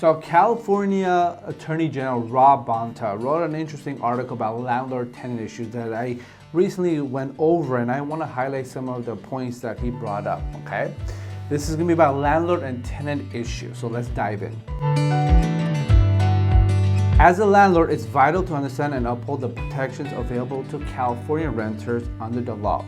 So California Attorney General Rob Bonta wrote an interesting article about landlord tenant issues that I recently went over, and I want to highlight some of the points that he brought up, okay? This is going to be about landlord and tenant issues, so let's dive in. As a landlord, it's vital to understand and uphold the protections available to California renters under the law.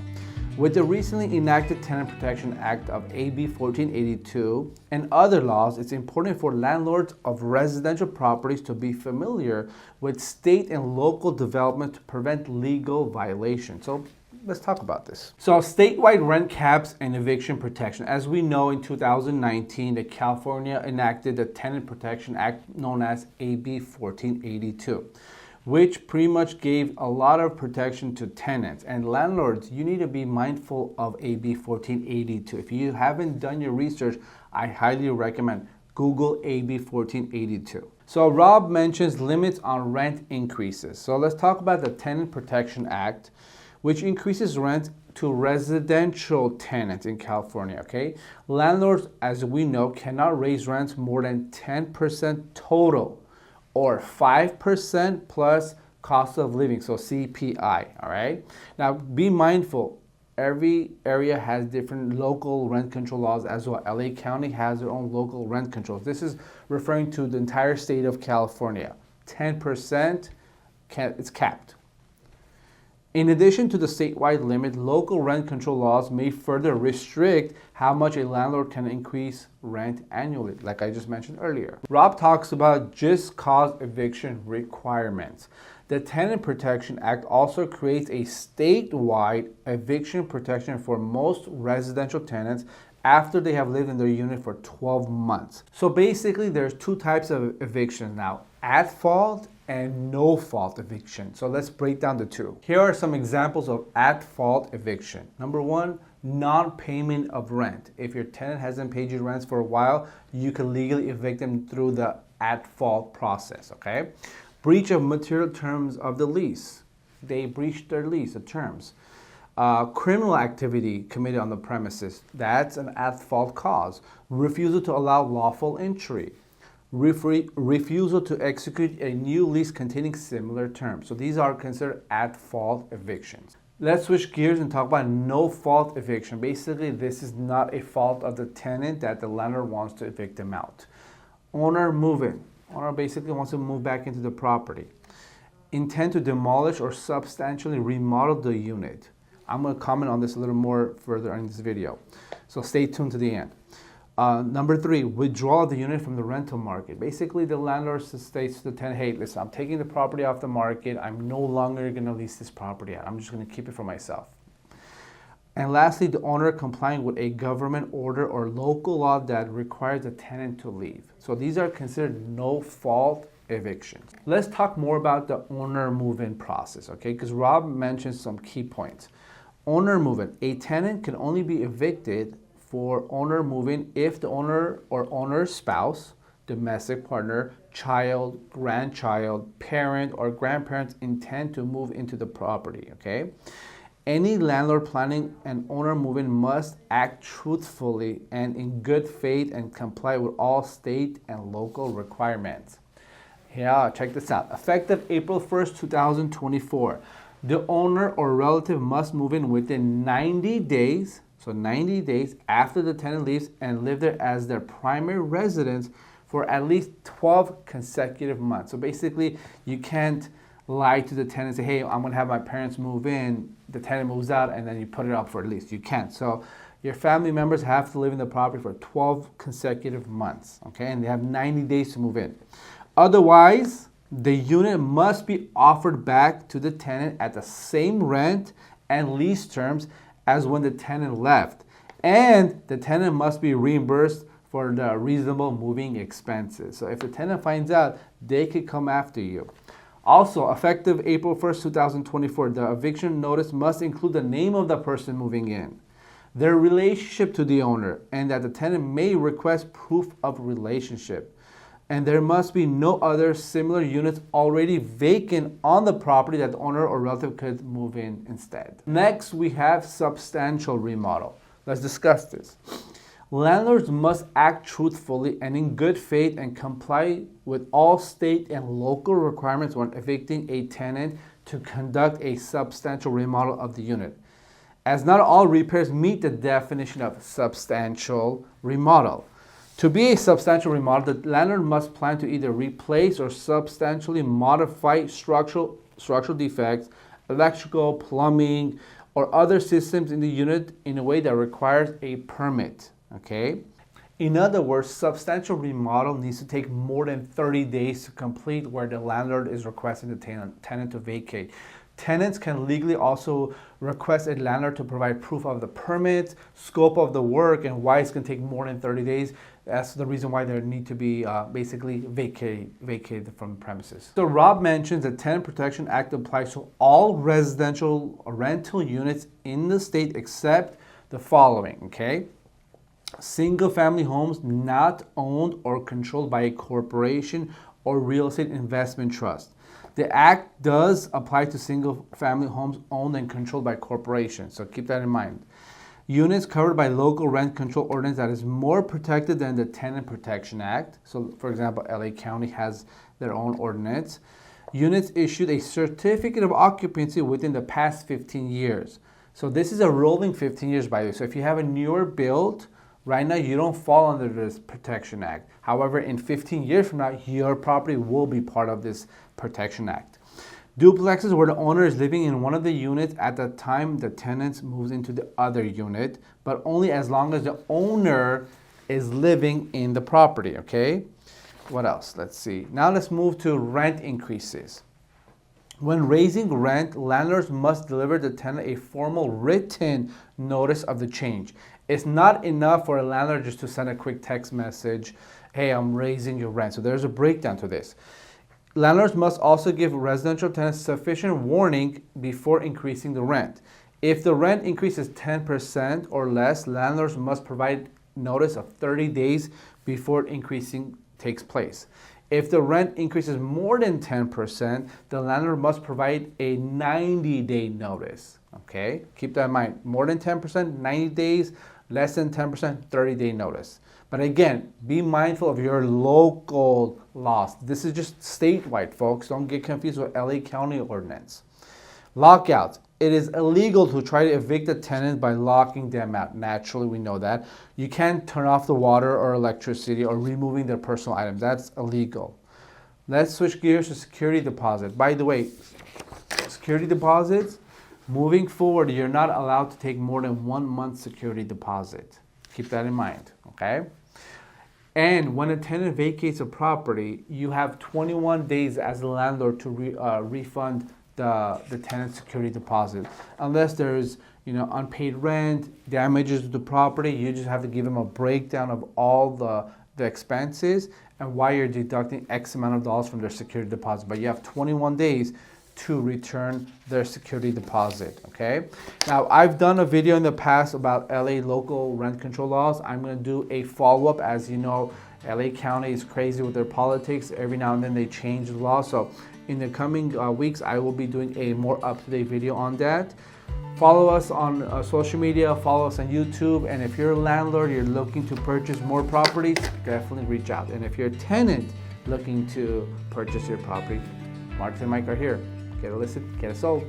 With the recently enacted Tenant Protection Act of AB 1482 and other laws, it's important for landlords of residential properties to be familiar with state and local development to prevent legal violations. So let's talk about this. So statewide rent caps and eviction protection. As we know, in 2019, the California enacted the Tenant Protection Act known as AB 1482. Which pretty much gave a lot of protection to tenants. And landlords, you need to be mindful of AB 1482. If you haven't done your research, I highly recommend Google AB 1482. So Rob mentions limits on rent increases. So let's talk about the Tenant Protection Act, which increases rent to residential tenants in California, okay? Landlords, as we know, cannot raise rents more than 10% total, or 5% plus cost of living, so CPI, all right? Now, be mindful, every area has different local rent control laws as well. LA County has their own local rent controls. This is referring to the entire state of California. 10%, it's capped. In addition to the statewide limit, local rent control laws may further restrict how much a landlord can increase rent annually, like I just mentioned earlier. Rob talks about just cause eviction requirements. The Tenant Protection Act also creates a statewide eviction protection for most residential tenants after they have lived in their unit for 12 months. So basically, there's two types of eviction now, at fault and no fault eviction. So let's break down the two. Here are some examples of at fault eviction. Number one, non-payment of rent. If your tenant hasn't paid you rents for a while, you can legally evict them through the at fault process, okay? Breach of material terms of the lease. They breached their lease, the terms. Criminal activity committed on the premises. That's an at fault cause. Refusal to allow lawful entry. Refusal to execute a new lease containing similar terms. So these are considered at-fault evictions. Let's switch gears and talk about no-fault eviction. Basically, this is not a fault of the tenant that the landlord wants to evict them out. Owner move-in. Owner basically wants to move back into the property. Intend to demolish or substantially remodel the unit. I'm going to comment on this a little more further in this video. So stay tuned to the end. Number three, withdraw the unit from the rental market. Basically, the landlord states to the tenant, hey, listen, I'm taking the property off the market. I'm no longer going to lease this property out. I'm just going to keep it for myself. And lastly, the owner complying with a government order or local law that requires the tenant to leave. So these are considered no-fault evictions. Let's talk more about the owner move-in process, okay? Because Rob mentioned some key points. Owner move-in. A tenant can only be evicted for owner move-in if the owner or owner's spouse, domestic partner, child, grandchild, parent, or grandparents intend to move into the property, okay? Any landlord planning an owner move-in must act truthfully and in good faith and comply with all state and local requirements. Yeah, check this out. Effective April 1st, 2024, the owner or relative must move in within 90 days. So 90 days after the tenant leaves and live there as their primary residence for at least 12 consecutive months. So basically, you can't lie to the tenant and say, hey, I'm going to have my parents move in, the tenant moves out, and then you put it up for a lease. You can't. So your family members have to live in the property for 12 consecutive months, okay? And they have 90 days to move in. Otherwise, the unit must be offered back to the tenant at the same rent and lease terms as when the tenant left, and the tenant must be reimbursed for the reasonable moving expenses. So if the tenant finds out, they could come after you. Also, effective April 1st, 2024, the eviction notice must include the name of the person moving in, their relationship to the owner, and that the tenant may request proof of relationship. And there must be no other similar units already vacant on the property that the owner or relative could move in instead. Next, we have substantial remodel. Let's discuss this. Landlords must act truthfully and in good faith and comply with all state and local requirements when evicting a tenant to conduct a substantial remodel of the unit, as not all repairs meet the definition of substantial remodel. To be a substantial remodel, the landlord must plan to either replace or substantially modify structural defects, electrical, plumbing, or other systems in the unit in a way that requires a permit. Okay? In other words, substantial remodel needs to take more than 30 days to complete where the landlord is requesting the tenant to vacate. Tenants can legally also request a landlord to provide proof of the permit, scope of the work, and why it's going to take more than 30 days. That's the reason why there need to be basically vacated from the premises. So Rob mentions the Tenant Protection Act applies to all residential rental units in the state except the following, okay? Single-family homes not owned or controlled by a corporation or real estate investment trust. The act does apply to single-family homes owned and controlled by corporations, so keep that in mind. Units covered by local rent control ordinance that is more protected than the Tenant Protection Act. So, for example, LA County has their own ordinance. Units issued a certificate of occupancy within the past 15 years. So this is a rolling 15 years, by the way. So if you have a newer build, right now you don't fall under this Protection Act. However, in 15 years from now, your property will be part of this Protection Act. Duplexes where the owner is living in one of the units at the time the tenant moves into the other unit, but only as long as the owner is living in the property, okay? What else? Let's see. Now let's move to rent increases. When raising rent, landlords must deliver the tenant a formal written notice of the change. It's not enough for a landlord just to send a quick text message, hey, I'm raising your rent. So there's a breakdown to this. Landlords must also give residential tenants sufficient warning before increasing the rent. If the rent increases 10% or less, landlords must provide notice of 30 days before increasing takes place. If the rent increases more than 10%, the landlord must provide a 90-day notice. Okay, keep that in mind. More than 10%, 90 days, less than 10%, 30-day notice. But again, be mindful of your local laws. This is just statewide, folks. Don't get confused with LA County ordinance. Lockouts. It is illegal to try to evict a tenant by locking them out. Naturally, we know that. You can't turn off the water or electricity or removing their personal items. That's illegal. Let's switch gears to security deposit. By the way, security deposits, moving forward, you're not allowed to take more than 1 month security deposit. Keep that in mind, okay? And when a tenant vacates a property, you have 21 days as a landlord to refund the tenant's security deposit. Unless there's unpaid rent, damages to the property, you just have to give them a breakdown of all the expenses and why you're deducting X amount of dollars from their security deposit. But you have 21 days to return their security deposit, okay? Now, I've done a video in the past about LA local rent control laws. I'm gonna do a follow-up. As you know, LA County is crazy with their politics. Every now and then they change the law. So in the coming weeks, I will be doing a more up-to-date video on that. Follow us on social media, follow us on YouTube, and if you're a landlord, you're looking to purchase more properties, definitely reach out. And if you're a tenant looking to purchase your property, Martin and Mike are here. Get it listed, get it sold.